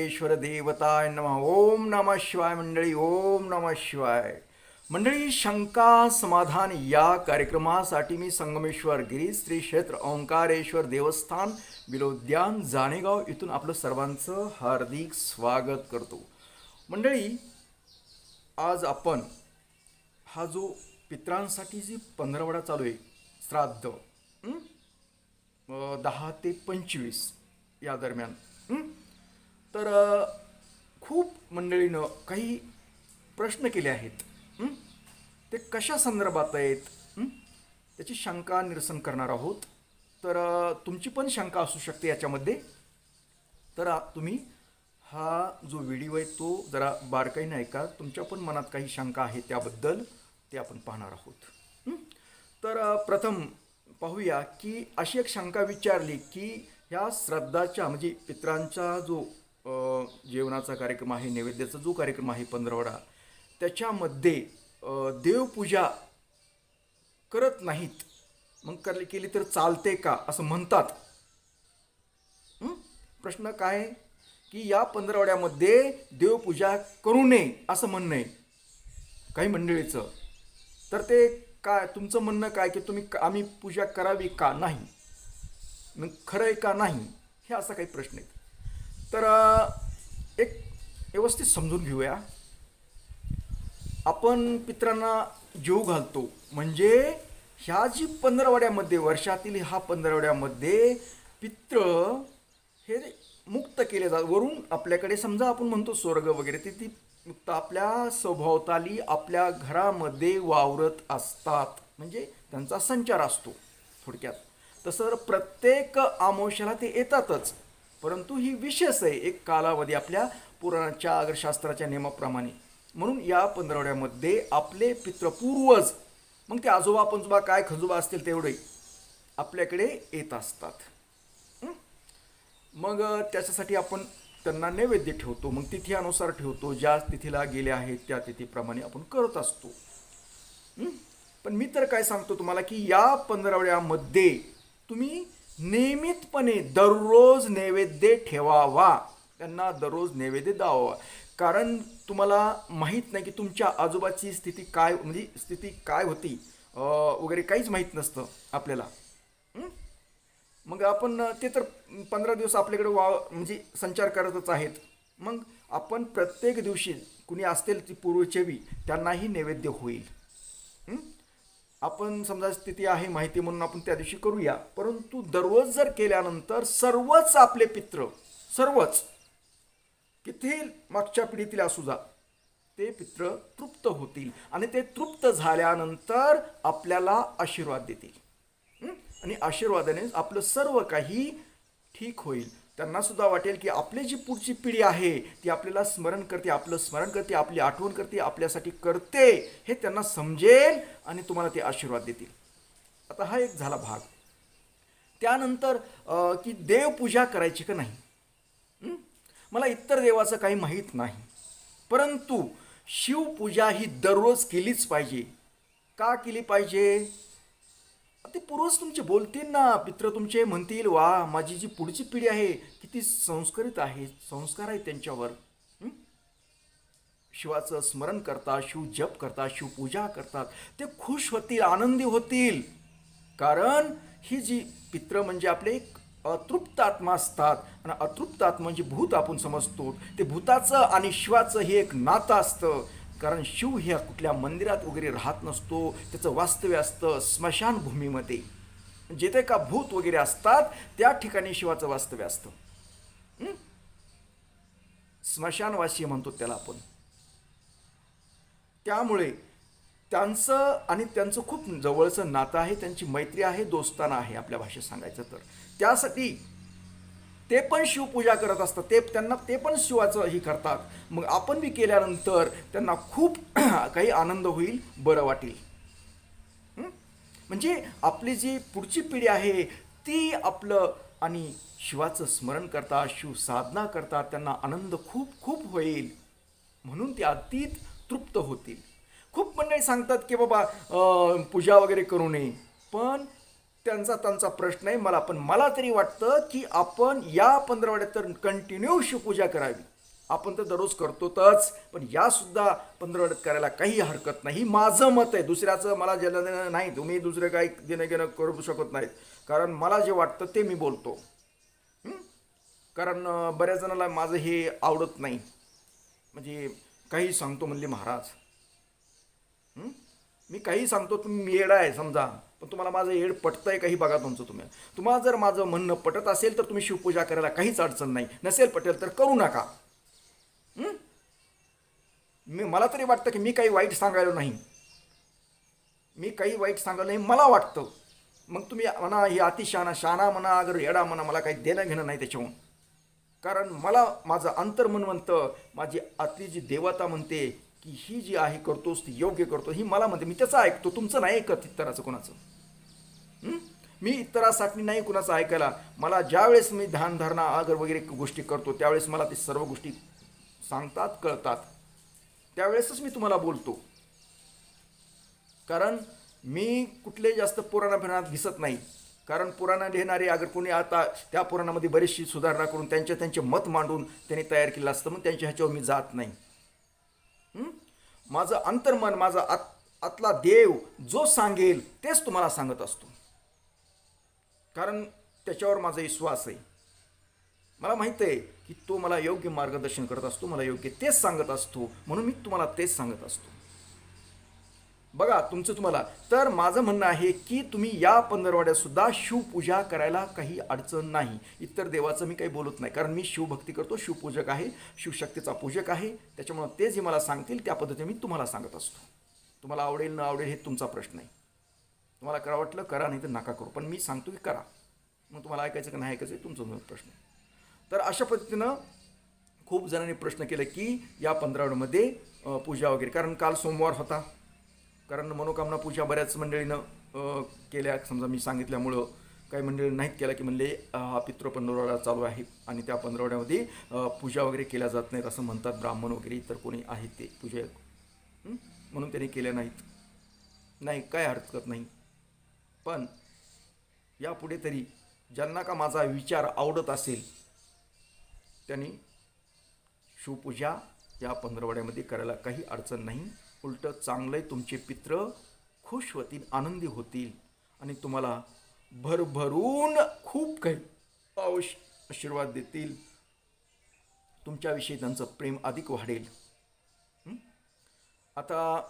ओंकारेश्वर देवताय नमः. ओम नमः शिवाय मंडळी. ओम नमः शिवाय मंडळी. शंका समाधान या कार्यक्रमासाठी मी संगमेश्वर गिरी श्री क्षेत्र ओंकारेश्वर देवस्थान बिलोद्यान जाणेगाव इथून आपलं सर्वांचं हार्दिक स्वागत करतो. मंडळी, आज आपण हा जो पित्रांसाठी जी पंधरवडा चालू आहे, श्राद्ध 10 ते 25 या दरम्यान, तर खूप मंडळीनं काही प्रश्न केले आहेत. ते कशा संदर्भात आहेत, त्याची शंका निरसन करणार आहोत. तर तुमची पण शंका असू शकते याच्यामध्ये. तर तुम्ही हा जो व्हिडिओ आहे तो जरा बारकाईने ऐका. तुमच्या पण मनात काही शंका आहे त्याबद्दल ते आपण पाहणार आहोत. तर प्रथम पाहूया की अशी एक शंका विचारली की ह्या श्राद्धाच्या म्हणजे पित्रांचा जो जेवणाचा कार्यक्रम आहे, नैवेद्याचा जो कार्यक्रम आहे पंधरवडा, त्याच्यामध्ये देवपूजा करत नाहीत, मग केली तर चालते का असं म्हणतात. प्रश्न काय की या पंधरवड्यामध्ये देवपूजा करू नये असं म्हणणं आहे काही मंडळीचं. तर ते काय तुमचं म्हणणं काय की आम्ही पूजा करावी का नाही, मग खरं आहे का नाही, हे असा काही प्रश्न आहे. तर एक व्यवस्थित समजून घेऊया. आपण पित्रांना जेवू घालतो म्हणजे ह्या जी पंधरवड्यामध्ये, वर्षातील हा पंधरवड्यामध्ये पित्र हे मुक्त केले जातात. वरून आपल्याकडे समजा आपण म्हणतो स्वर्ग वगैरे, ती मुक्त आपल्या सभोवताली आपल्या घरामध्ये वावरत असतात, म्हणजे त्यांचा संचार असतो थोडक्यात. तसं प्रत्येक अमावस्येला ते येतातच, परंतु ही विशेष आहे एक कालावधी आपल्या पुराणाच्या शास्त्राच्या नियमाप्रमाणे. म्हणून या पंधरवड्यामध्ये आपले पितृपूर्वज, मग ते आजोबा पंजोबा काय खजोबा असतील तेवढे आपल्याकडे येत असतात. मग त्याच्यासाठी आपण त्यांना नैवेद्य ठेवतो, मग तिथी अनुसार ठेवतो. ज्या तिथीला गेले आहेत त्या तिथीप्रमाणे आपण करत असतो. पण मी तर काय सांगतो तुम्हाला की या पंधरवड्यामध्ये तुम्ही नियमितपणे दररोज नैवेद्य ठेवावा, त्यांना दररोज नैवेद्य द्यावा. कारण तुम्हाला माहीत नाही की तुमच्या आजोबाची स्थिती काय, म्हणजे स्थिती काय होती वगैरे काहीच माहीत नसतं आपल्याला. मग आपण ते तर 15 दिवस आपल्याकडे म्हणजे संचार करतच आहेत. मग आपण प्रत्येक दिवशी कुणी असतील ती पूर्वचेवी त्यांनाही नैवेद्य होईल. आपण समजा स्थिती आहे माहिती म्हणून आपण त्या दिवशी करूया, परंतु दररोज जर केल्यानंतर सर्वच आपले पित्र, सर्वच किती मागच्या पिढीतील असू जा, ते पित्र तृप्त होतील आणि ते तृप्त झाल्यानंतर आपल्याला आशीर्वाद देतील आणि आशीर्वादाने आपलं सर्व काही ठीक होईल. त्यांना सुद्धा वाटेल की आपली जी पुढची पिढी आहे ती आपल्याला स्मरण करते, आपलं स्मरण करते, आपली आठवण करते, आपल्यासाठी करते, हे त्यांना समजेल आणि तुम्हाला ते आशीर्वाद देतील. आता हा एक झाला भाग. त्यानंतर की देवपूजा करायची का नाही. मला इतर देवाचं काही माहीत नाही, परंतु शिवपूजा ही दररोज केलीच पाहिजे. का केली पाहिजे? ते पूर्वज तुमचे बोलतील ना, पित्र तुमचे म्हणतील वा माझी जी पुढची पिढी आहे किती संस्कारित आहे, संस्कार आहे त्यांच्यावर. शिवाचं स्मरण करतात, शिव जप करतात, शिवपूजा करतात, ते खुश होतील, आनंदी होतील. कारण ही जी पित्र म्हणजे आपले एक अतृप्त आत्मा असतात आणि अतृप्त आत्मा म्हणजे भूत आपण समजतो. ते भूताचं आणि शिवाचं हे एक नातं असतं. कारण शिव हे कुठल्या मंदिरात वगैरे राहत नसतो, त्याचं वास्तव्य असतं स्मशानभूमीमध्ये. जिथे का भूत वगैरे असतात त्या ठिकाणी शिवाचं वास्तव्य असतं. स्मशानवासी म्हणतो त्याला आपण. त्यामुळे त्यांचं आणि त्यांचं खूप जवळचं नातं आहे, त्यांची मैत्री आहे, दोस्ताना आहे आपल्या भाषेत सांगायचं तर. त्यासाठी ते पण शिवपूजा करत असतात, ते पण शिवाचं ही करतात. मग आपण बी केल्यानंतर त्यांना खूप काही आनंद होईल, बरं वाटेल. म्हणजे आपली जी पुढची पिढी आहे ती आपलं आणि शिवाचं स्मरण करतात, शिव साधना करतात, त्यांना आनंद खूप खूप होईल, म्हणून ते अतीत तृप्त होतील. खूप मंडळी सांगतात की बाबा पूजा वगैरे करू नये, पण त्यांचा प्रश्न आहे. मला तरी वाटतं की आपण या पंधरवड्यात तर कंटिन्यू शिवपूजा करावी. आपण तर दररोज करतोच, पण यासुद्धा पंधरवड्यात करायला काही हरकत नाही. ही माझं मत आहे, दुसऱ्याचं मला देणं देणं नाही. तुम्ही दुसरे काही देणं घेणं करू शकत नाहीत, कारण मला जे वाटतं ते मी बोलतो. कारण बऱ्याच जणांना माझं हे आवडत नाही, म्हणजे काही सांगतो म्हणले महाराज. मी काही सांगतो, तुम्ही येडा आहे समजा, पण तुम्हाला माझं येड पटतंय काही बघा तुमचं. तुम्हाला जर माझं म्हणणं पटत असेल तर तुम्ही शिवपूजा करायला काहीच अडचण नाही, नसेल पटेल तर करू नका. मला तरी वाटतं की मी काही वाईट सांगायला नाही, मला वाटतं. मग तुम्ही म्हणा ही अतिशहाणा शहाणा म्हणा, अगर येडा म्हणा, मला काही देणं घेणं नाही त्याच्याहून. कारण मला माझं अंतर्मन म्हणतं, माझी आतली जी देवता म्हणते की ही जी आहे करतोस ती योग्य करतो, ही मला म्हणते. मी त्याचं ऐकतो, तुमचं नाही ऐकत इतराचं कोणाचं. मी इतरासाठी नाही कुणाचं ऐकायला. मला ज्यावेळेस मी ध्यानधारणा आगर वगैरे गोष्टी करतो त्यावेळेस मला ते सर्व गोष्टी सांगतात, कळतात, त्यावेळेसच मी तुम्हाला बोलतो. कारण मी कुठले जास्त पुराणात दिसत नाही. कारण पुराणं लिहिणारे अगर कोणी आता त्या पुराणामध्ये बरीचशी सुधारणा करून त्यांचे मत मांडून त्यांनी तयार केलं असतं, मग त्यांच्या ह्याच्यावर मी जात नाही. माझं अंतर्मन, माझा आतला देव जो सांगेल तेच तुम्हाला सांगत असतो, कारण त्याच्यावर माझा विश्वास आहे. मला माहीत आहे की तो मला योग्य मार्गदर्शन करत असतो, मला योग्य तेच सांगत असतो, म्हणून मी तुम्हाला तेच सांगत असतो. बघा तुमचं तुम्हाला. तर माझं म्हणणं आहे की तुम्ही या पंधरवड्यात सुद्धा शिवपूजा करायला काही अडचण नाही. इतर देवाचं मी काही बोलत नाही, कारण मी शिवभक्ती करतो, शिवपूजक आहे, शिवशक्तीचा पूजक आहे. त्याच्यामुळं ते जे मला सांगतील त्या पद्धतीने मी तुम्हाला सांगत असतो. तुम्हाला आवडेल न आवडेल हे तुमचा प्रश्न आहे. तुम्हाला करा वाटलं करा, नाही तर नका करू, पण मी सांगतो की करा. मग तुम्हाला ऐकायचं का नाही ऐकायचं तुमचा प्रश्न आहे. तर अशा पद्धतीनं खूप जणांनी प्रश्न केले की या पंधरवड्यामध्ये पूजा वगैरे, कारण काल सोमवार होता, कारण मनोकामना पूजा बऱ्याच मंडळीनं केल्या. समजा मी सांगितल्यामुळं काही मंडळी नाहीत केल्या, की म्हणले हा पितृ पंधरवडा चालू आहे आणि त्या पंधरवड्यामध्ये पूजा वगैरे केल्या जात नाहीत असं म्हणतात ब्राह्मण वगैरे इतर कोणी आहेत ते पूजक, म्हणून त्यांनी केल्या नाहीत. नाही, काय हरकत नाही. पण यापुढे तरी ज्यांना का माझा विचार आवडत असेल त्यांनी शिवपूजा या पंधरवड्यामध्ये करायला काही अडचण नाही. उलट चांगलं आहे, तुमचे पित्र खुश होतील, आनंदी होतील आणि तुम्हाला भरभरून खूप काही आशीर्वाद देतील. तुमच्याविषयी त्यांचं प्रेम अधिक वाढेल. आता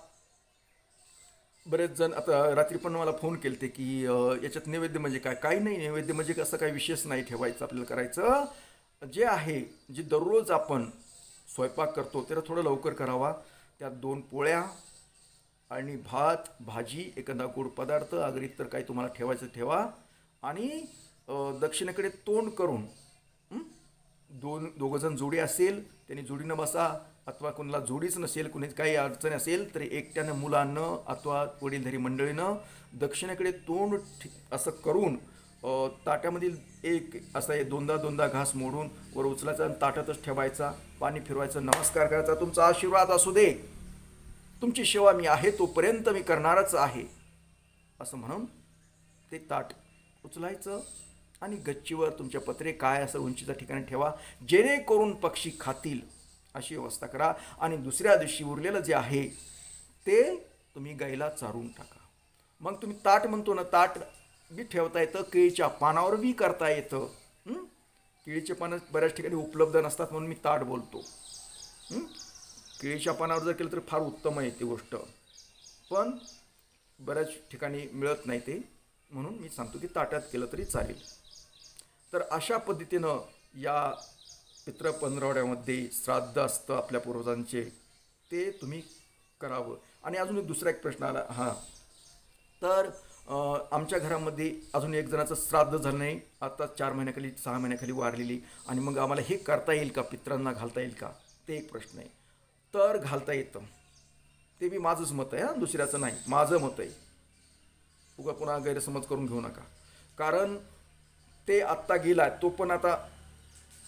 बरेच जण आता रात्री पण मला फोन केले ते की याच्यात नैवेद्य म्हणजे काय. काही नाही, नैवेद्य म्हणजे कसं काही विशेष नाही ठेवायचं. आपल्याला करायचं जे आहे, जे दररोज आपण स्वयंपाक करतो त्याला थोडं लवकर करावा. त्यात 2 पोळ्या आणि भात, भाजी, एखादा गोड पदार्थ, अगर इतर काही तुम्हाला ठेवायचं ठेवा. आणि दक्षिणेकडे तोंड करून दोघंजण जोडी असेल त्यांनी जोडीनं बसा, अथवा कोणाला जोडीच नसेल, कुणी काही अडचण असेल तर एकट्यानं मुलांनं अथवा वडीलधारी मंडळीनं दक्षिणेकडे तोंड असं करून ताट्यामधील एक असा 2दा घास मोडून वर उचलायचा आणि ताटातच ठेवायचा, पाणी फिरवायचं, नमस्कार करायचा. तुमचा आशीर्वाद असू दे, तुमची सेवा मी आहे तोपर्यंत मी करणारच आहे असं म्हणून ते ताट उचलायचं आणि गच्चीवर तुमच्या पत्रे काय असं उंचीच्या ठिकाणी ठेवा, जेणेकरून पक्षी खातील अशी व्यवस्था करा. आणि दुसऱ्या दिवशी उरलेलं जे आहे ते तुम्ही गाईला चारून टाका. मग तुम्ही ताट म्हणतो ना, ताट बी ठेवता येतं, केळीच्या पानावर बी करता येतं. केळीचे पानं बऱ्याच ठिकाणी उपलब्ध नसतात म्हणून मी ताट बोलतो. केळीच्या पानावर जर केलं तर फार उत्तम आहे ती गोष्ट, पण बऱ्याच ठिकाणी मिळत नाही ते, म्हणून मी सांगतो की ताटात केलं तरी चालेल. तर अशा पद्धतीनं या पितृ पंधरवड्यामध्ये श्राद्ध असतं आपल्या पूर्वजांचे, ते तुम्ही करावं. आणि अजून दुसरा एक प्रश्न आला. तर आमच्या घरामध्ये अजून एक जणाचं श्राद्ध झालं नाही, आता 4 महिन्याखाली 6 महिन्याखाली वारलेली, आणि मग आम्हाला हे करता येईल का, पित्रांना घालता येईल का, ते एक प्रश्न आहे. तर घालता येतं, ते बी माझंच मत आहे, दुसऱ्याचं नाही, माझं मत आहे. उगा पुन्हा गैरसमज करून घेऊ नका. कारण ते आत्ता गेला, तो पण आता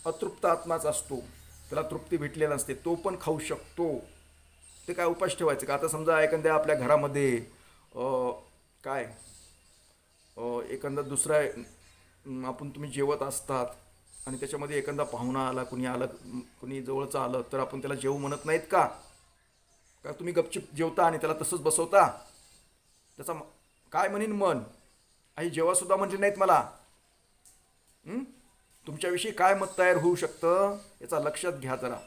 अतृप्त आत्माच असतो, त्याला तृप्ती भेटलेली नसते, तो पण खाऊ शकतो. ते काय उपास ठेवायचं का. आता समजा एखाद्या आपल्या घरामध्ये एखादा दुसरा आपण तुम्ही जेवत असतात आणि त्याच्यामध्ये एखादा पाहुणा आला, कुणी आलं, कुणी जवळचं आलं, तर आपण त्याला जेवू म्हणत नाहीत का? का तुम्ही गपचिप जेवता आणि त्याला तसंच बसवता? त्याचा काय म्हणीन मन? आई जेव्हासुद्धा म्हणजे नाहीत मला. हं? तुमच्याविषयी काय मत तयार होऊ शकतं याचा लक्षात घ्या जरा.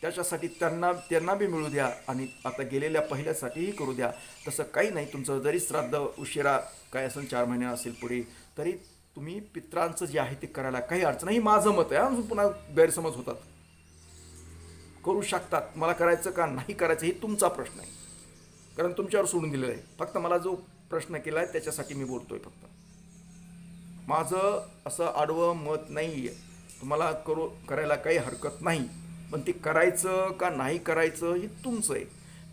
त्याच्यासाठी त्यांना त्यांना बी मिळू द्या आणि आता गेलेल्या पहिल्यासाठीही करू द्या. तसं काही नाही. तुमचं जरी श्राद्ध उशिरा काय असेल 4 महिने असेल पुढे, तरी तुम्ही पित्रांचं जे आहे ते करायला काही अडचण नाही. माझं मत आहे. अजून पुन्हा गैरसमज होतात. करू शकतात. मला करायचं का नाही करायचं हे तुमचा प्रश्न आहे, कारण तुमच्यावर सोडून दिलेलं आहे. फक्त मला जो प्रश्न केला आहे त्याच्यासाठी मी बोलतोय. फक्त माझं असं आडवं मत नाही आहे. तुम्हाला करायला काही हरकत नाही, पण ते करायचं का नाही करायचं हे तुमचं आहे.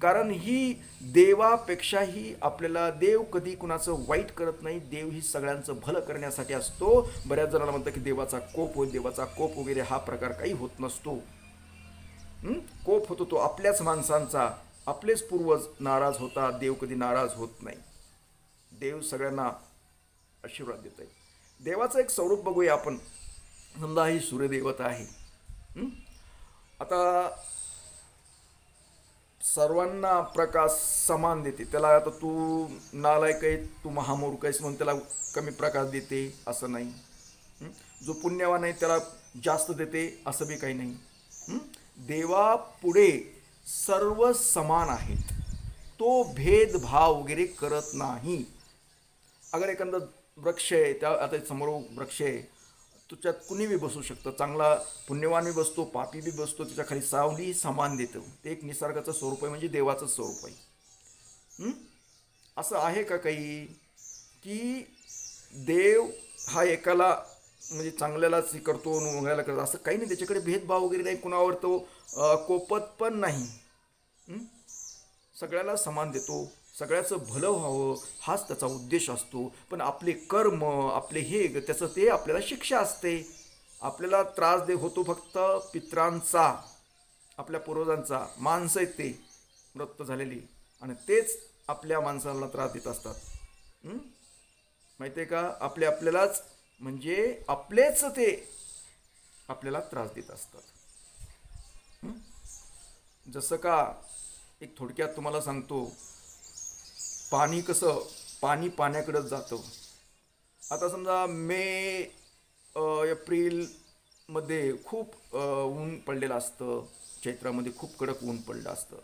कारण ही देवापेक्षाही आपल्याला देव कधी कुणाचं वाईट करत नाही. देव ही सगळ्यांचं भलं करण्यासाठी असतो. बऱ्याच जणांना म्हणतात की देवाचा कोप होईल, देवाचा कोप वगैरे हा प्रकार काही होत नसतो. कोप होतो तो आपल्याच माणसांचा. आपलेच पूर्वज नाराज होतात. देव कधी नाराज होत नाही. देव सगळ्यांना आशीर्वाद देत आहे. देवाचं एक स्वरूप बघूया आपण. समजा ही सूर्यदेवता आहे. आता सर्वांना प्रकाश समान देते. त्याला आता तू नालायक आहे, तू महामूर्ख आहेस म्हणून त्याला कमी प्रकाश देते असं नाही. जो पुण्यवान आहे त्याला जास्त देते असं बी काही नाही. देवापुढे सर्व समान आहेत. तो भेदभाव वगैरे करत नाही. अगर एखादा वृक्ष आहे, त्या आता समोर वृक्ष आहे, त्याच्यात कुणी बी बसू शकतं. चांगला पुण्यवान बी बसतो, पापी बी बसतो. त्याच्या खाली सावली समान देतं. ते एक निसर्गाचं स्वरूप आहे, म्हणजे देवाचं स्वरूप आहे. असं आहे का काही की देव हा एकाला म्हणजे चांगल्यालाच हे करतो, मुंगायला करतो असं काही नाही. त्याच्याकडे भेदभाव वगैरे नाही. कुणावर तो कोपत पण नाही. सगळ्याला समान देतो. सगळ्याचं भलं व्हावं हाच त्याचा उद्देश असतो. पण आपले कर्म, आपले हे त्याचं ते आपल्याला शिक्षा असते. आपल्याला त्रास होतो फक्त पित्रांचा, आपल्या पूर्वजांचा. माणसं आहेत ते मृत झालेली, आणि तेच आपल्या माणसाला त्रास देत असतात. माहिती आहे का? आपल्यालाच म्हणजे आपलेच ते आपल्याला त्रास देत असतात. जसं का एक थोडक्यात तुम्हाला सांगतो. पाणी कसं, पाणी पाण्याकडेच जातं. आता समजा एप्रिलमध्ये खूप ऊन पडलेलं असतं. चैत्रामध्ये खूप कडक ऊन पडलं असतं.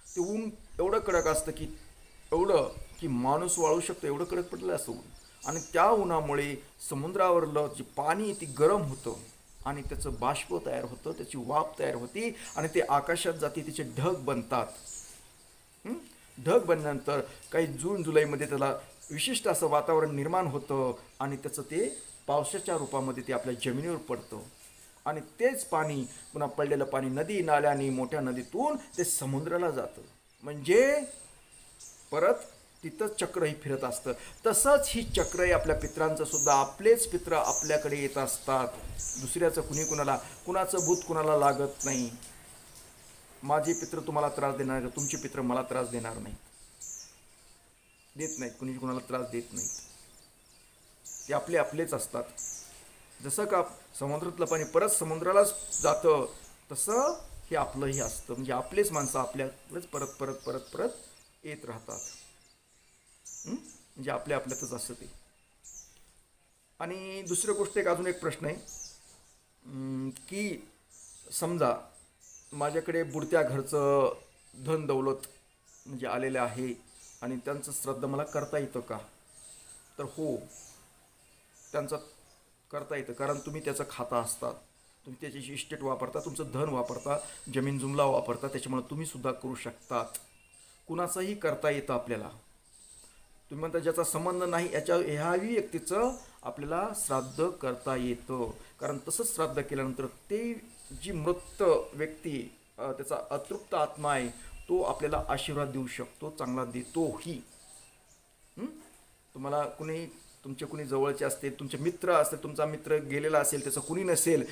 ते ऊन एवढं कडक असतं की माणूस वाळू शकतो, एवढं कडक पडलेलं असतं ऊन. आणि त्या उन्हामुळे समुद्रावरलं जे पाणी ते गरम होतं आणि त्याचं बाष्प तयार होतं, त्याची वाफ तयार होती आणि ते आकाशात जाते, त्याचे ढग बनतात. ढग बनल्यानंतर काही जून जुलैमध्ये त्याला विशिष्ट असं वातावरण निर्माण होतं आणि त्याचं ते पावसाच्या रूपामध्ये ते आपल्या जमिनीवर पडतं. आणि तेच पाणी पुन्हा पडलेलं पाणी नदी नाल्यानी मोठ्या नदीतून ते समुद्राला जातं. म्हणजे परत तिथं चक्रही फिरत असतं. तसंच ही चक्रही आपल्या पित्रांचं सुद्धा. आपलेच पित्र आपल्याकडे येत असतात. दुसऱ्याचं कुणाचं भूत कुणाला लागत नाही. माझे पित्र तुम्हाला त्रास देणार नाही, तुमचे पित्र मला त्रास देणार नाहीत, देत नाहीत. कुणी कुणाला त्रास देत नाहीत. ते आपलेच असतात. जसं का समुद्रातलं पाणी परत समुद्रालाच जातं, तसं हे आपलंही असतं. म्हणजे आपलेच माणसं आपल्याकडेच परत परत परत परत येत राहतात. म्हणजे आपल्यातच असतं ते. आणि दुसरी गोष्ट अजून एक प्रश्न आहे की समजा माझ्याकडे बुडत्या घरचं धन दौलत म्हणजे आलेलं आहे आणि त्यांचं श्राद्ध मला करता येतं का? तर हो, त्यांचं करता येतं. कारण तुम्ही त्याचं खाता असतात, तुम्ही त्याची इस्टेट वापरता, तुमचं धन वापरता, जमीन जुमला वापरता. त्याच्यामुळे तुम्ही सुद्धा करू शकतात. कुणाचंही करता येतं आपल्याला. तुम्ही म्हणता ज्याचा संबंध नाही ह्याही व्यक्तीचं आपल्याला श्राद्ध करता येतं. कारण तसंच श्राद्ध केल्यानंतर ते जी मृत व्यक्ती, त्याचा अतृप्त आत्मा आहे, तो आपल्याला आशीर्वाद देऊ शकतो, चांगला देतोही. तुम्हाला कुणी तुमचे कुणी जवळचे असतील, तुमचे मित्र असतील, तुमचा मित्र गेलेला असेल, त्याचं कुणी नसेल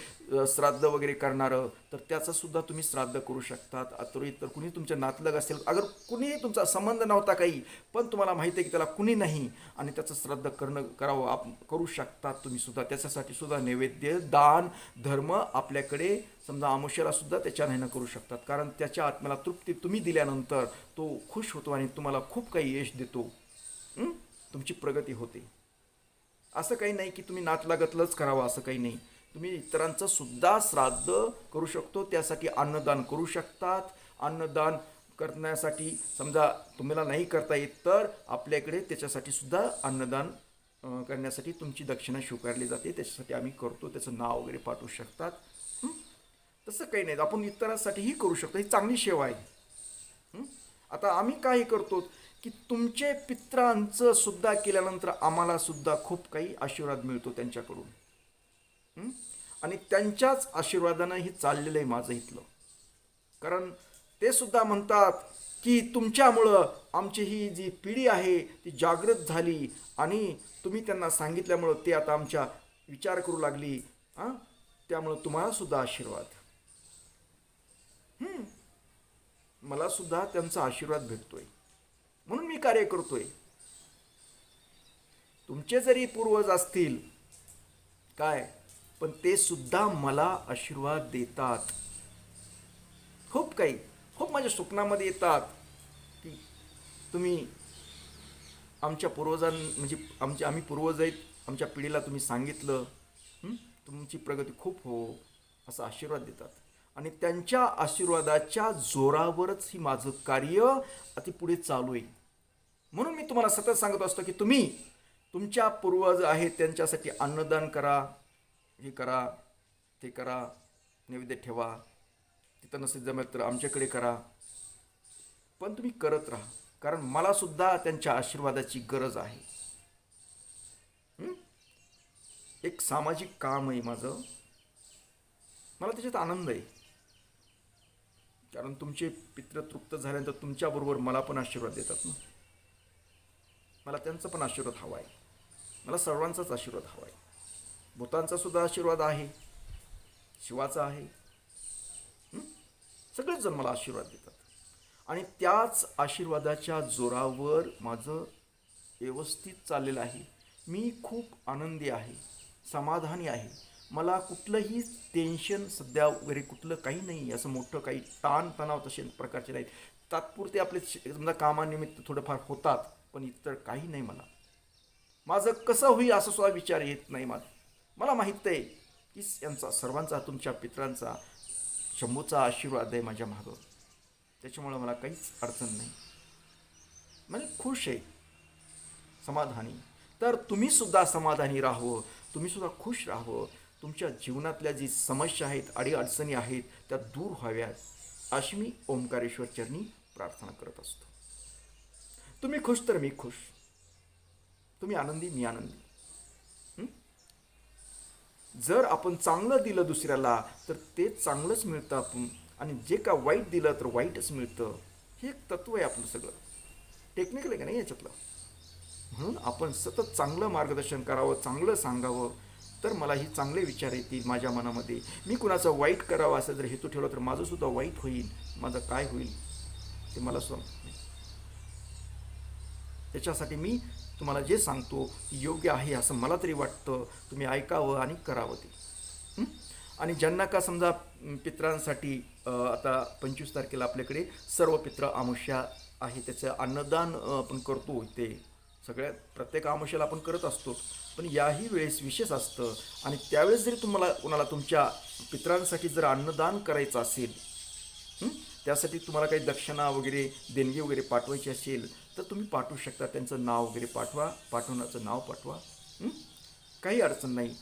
श्राद्ध वगैरे करणारं, तर त्याचं सुद्धा तुम्ही श्राद्ध करू शकतात. तर कुणी तुमच्या नातलग असेल, अगर कुणीही तुमचा संबंध नव्हता काही, पण तुम्हाला माहिती आहे की त्याला कुणी नाही आणि त्याचं श्राद्ध करावं करू शकतात तुम्ही सुद्धा. त्याच्यासाठी सुद्धा नैवेद्य, दान, धर्म आपल्याकडे समजा आमुष्याला सुद्धा त्याच्या ह्यानं करू शकतात. कारण त्याच्या आत्म्याला तृप्ती तुम्ही दिल्यानंतर तो खुश होतो आणि तुम्हाला खूप काही यश देतो. तुमची प्रगती होते. असं काही नाही की तुम्ही नातलागतलंच करावं, असं काही नाही. तुम्ही इतरांचं सुद्धा श्राद्ध करू शकतो. त्यासाठी अन्नदान करू शकतात. अन्नदान करण्यासाठी समजा तुम्हाला नाही करता येत तर आपल्याकडे त्याच्यासाठी सुद्धा अन्नदान करण्यासाठी तुमची दक्षिणा स्वीकारली जाते. त्याच्यासाठी आम्ही करतो. त्याचं नाव वगैरे पाठवू शकतात. तसं काही नाही. आपण इतरांसाठीही करू शकतो. ही चांगली सेवा आहे. आता आम्ही काय करतो की तुमचे पित्रांचं सुद्धा केल्यानंतर आम्हाला सुद्धा खूप काही आशीर्वाद मिळतो त्यांच्याकडून. आणि त्यांच्याच आशीर्वादानं हे चाललेलं आहे माझं इथलं. कारण ते सुद्धा म्हणतात की तुमच्यामुळं आमची ही जी पिढी आहे ती जागृत झाली आणि तुम्ही त्यांना सांगितल्यामुळं ते आता आमच्या विचार करू लागली. त्यामुळं तुम्हाला सुद्धा आशीर्वाद. मला सुद्धा त्यांचा आशीर्वाद भेटतोय म्हणून मी कार्य करतोय. तुमचे जरी पूर्वज असतील काय, पण ते सुद्धा मला आशीर्वाद देतात. खूप काही, खूप माझ्या स्वप्नामध्ये येतात की तुम्ही आमच्या म्हणजे आम्ही पूर्वज आहेत, आमच्या पिढीला तुम्ही सांगितलं, तुमची प्रगती खूप हो, असा आशीर्वाद देतात. आणि त्यांच्या आशीर्वादाच्या जोरावरच ही माझं कार्य अति पुढे चालू आहे. म्हणून मी तुम्हाला सतत सांगत असतो की तुम्ही तुमच्या पूर्वज आहेत त्यांच्यासाठी अन्नदान करा, हे करा, ते करा, नैवेद्य ठेवा. तिथं नसेल जमत तर आमच्याकडे करा, पण तुम्ही करत राहा. कारण मला सुद्धा त्यांच्या आशीर्वादाची गरज आहे. एक सामाजिक काम आहे माझं, मला त्याच्यात आनंद आहे. कारण तुमचे पितृ तृप्त झाल्यानंतर तुमच्याबरोबर मला पण आशीर्वाद देतात ना. मला त्यांचा पण आशीर्वाद हवा आहे. मला सर्वांचाच आशीर्वाद हवा आहे. भूतांचा सुद्धा आशीर्वाद आहे, शिवाचा आहे. सगळेच जण मला आशीर्वाद देतात आणि त्याच आशीर्वादाच्या जोरावर माझं व्यवस्थित चाललेलं आहे. मी खूप आनंदी आहे, समाधानी आहे. मला कुठलंही टेन्शन सध्या वगैरे कुठलं काही नाही. असं मोठं काही ताणतणाव तसे प्रकारचे नाहीत. तात्पुरते आपले समजा कामानिमित्त थोडंफार होतात, पण इतर काही नाही. माझं कसं होईल असं सुद्धा विचार येत नाही. मला माहीत आहे की यांचा सर्वांचा, तुमच्या पित्रांचा, शंभूचा आशीर्वाद आहे माझ्या मागं. त्याच्यामुळं मला काहीच अडचण नाही. म्हणजे खुश आहे, समाधानी. तर तुम्ही सुद्धा समाधानी राहावं, तुम्ही सुद्धा खुश राहावं. तुमच्या जीवनातल्या जी समस्या आहेत, अडीअडचणी आहेत, त्या दूर व्हाव्यात अशी मी ओंकारेश्वर चरणी प्रार्थना करत असतो. तुम्ही खुश तर मी खुश, तुम्ही आनंदी मी आनंदी. जर आपण चांगलं दिलं दुसऱ्याला तर ते चांगलंच मिळतं आपण, आणि जे का वाईट दिलं तर वाईटच मिळतं. हे एक तत्व आहे आपलं. सगळं टेक्निकल आहे का नाही याच्यातलं. म्हणून आपण सतत चांगलं मार्गदर्शन करावं, चांगलं सांगावं, तर मला ही चांगले विचार येतील माझ्या मनामध्ये. मी कुणाचं वाईट करावं असं जर हेतू ठेवला तर माझं सुद्धा वाईट होईल. माझं काय होईल ते मला समजत नाही. त्याच्यासाठी मी तुम्हाला जे सांगतो योग्य आहे असं मला तरी वाटतं. तुम्ही ऐकावं आणि करावं ते. आणि ज्यांना का समजा पित्रांसाठी आता 25 तारखेला आपल्याकडे सर्व पित्र अमावस्या आहे, त्याचं अन्नदान आपण करतो. ते सगळ्यात प्रत्येक अमावस्याला आपण करत असतो, पण याही वेळेस विशेष असतं. आणि त्यावेळेस जरी कोणाला तुमच्या पित्रांसाठी जर अन्नदान करायचं असेल, त्यासाठी तुम्हाला काही दक्षिणा वगैरे देणगी वगैरे पाठवायची असेल तर तुम्ही पाठवू शकता. त्यांचं नाव वगैरे पाठवण्याचं नाव पाठवा. काही अडचण नाही.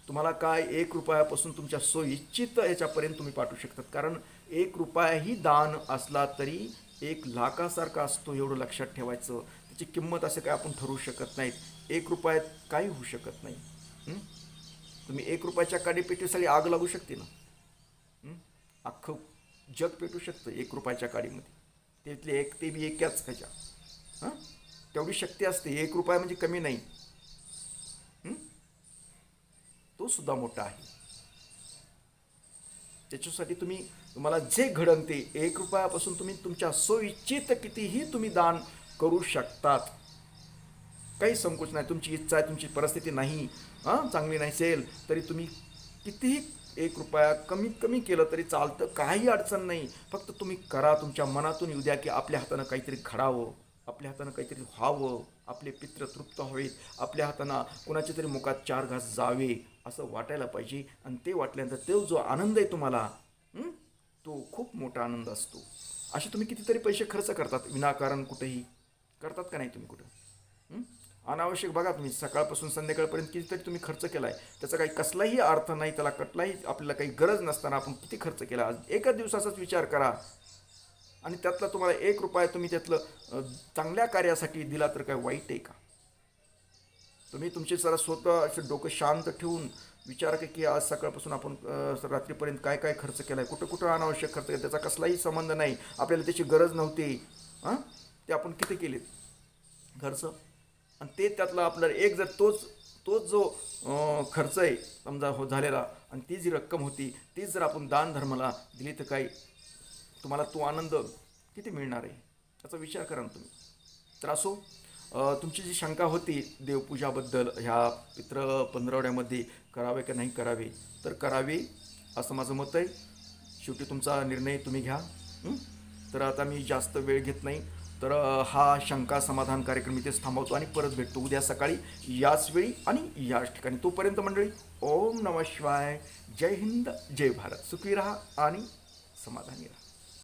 तुम्हाला काय 1 रुपयापासून तुमच्या सोयीच्छित ह्याच्यापर्यंत तुम्ही पाठवू शकतात. कारण 1 रुपयाही दान असला तरी 1 लाखासारखा असतो, एवढं लक्षात ठेवायचं. त्याची किंमत असं काय आपण ठरवू शकत नाहीत. 1 रुपयात काही होऊ शकत नाही. तुम्ही 1 रुपयाच्या काडीपेटीसाठी आग लागू शकते ना. अख्खं जग पेटू शकतं 1 रुपयाच्या काडीमध्ये. त्यातले एक ते बी एकाच ह्याच्या तेवढी शक्ती असते. 1 रुपया म्हणजे कमी नाही. सुद्धा मोठा आहे. त्याच्यासाठी तुम्हाला जे घडन ते 1 रुपयापासून तुम्ही तुमच्या सोयीचित कितीही तुम्ही दान करू शकतात. काही संकोच नाही. तुमची इच्छा आहे, तुमची परिस्थिती नाही चांगली नसेल तरी तुम्ही कितीही 1 रुपया कमीत कमी केलं तरी चालतं, काही अडचण नाही. फक्त तुम्ही करा, तुमच्या मनातून येऊ द्या की आपल्या हातानं काहीतरी घडावं, आपल्या हातानं काहीतरी व्हावं, आपले पित्र तृप्त व्हावेत, आपल्या हातानं कोणाच्या तरी मुखात 4 घास जावे असं वाटायला पाहिजे. आणि ते वाटल्यानंतर तो जो आनंद आहे तुम्हाला तो खूप मोठा आनंद असतो. असे तुम्ही कितीतरी पैसे खर्च करतात विनाकारण, कुठेही करतात का नाही तुम्ही कुठं? अनावश्यक बघा, तुम्ही सकाळपासून संध्याकाळपर्यंत कितीतरी तुम्ही खर्च केला आहे, त्याचा काही कसलाही अर्थ नाही, त्याला कुठलाही आपल्याला काही गरज नसताना आपण किती खर्च केला. एका दिवसाचाच विचार करा आणि त्यातला तुम्हाला 1 रुपया तुम्ही त्यातलं चांगल्या कार्यासाठी दिला तर काय वाईट आहे का? तुम्ही तुमचे जरा स्वतः असं डोकं शांत ठेवून विचार की आज सकाळपासून आपण रात्रीपर्यंत काय काय खर्च केला आहे, कुठं कुठं अनावश्यक खर्च केला, त्याचा कसलाही संबंध नाही, आपल्याला त्याची गरज नव्हती. ते आपण किती केले खर्च. आणि ते त्यातलं आपल्याला एक जर तोच जो खर्च आहे समजा झालेला आणि ती जी रक्कम होती तीच जर आपण दान धर्माला दिली तर काय तुम्हाला तो आनंद किती मिळणार आहे याचा विचार करा ना तुम्ही. तर असो, तुमची जी शंका होती देवपूजाबद्दल ह्या पित्र पंधरवड्यामध्ये करावे का नाही करावे, तर करावे असं माझं मत आहे. शेवटी तुमचा निर्णय तुम्ही घ्या. तर आता मी जास्त वेळ घेत नाही, तर हा शंका समाधान कार्यक्रम इथेच थांबवतो आणि परत भेटतो उद्या सकाळी याच वेळी आणि याच ठिकाणी. तोपर्यंत मंडळी, ओम नमः शिवाय, जय हिंद, जय भारत. सुखी राहा आणि समाधानी राहा.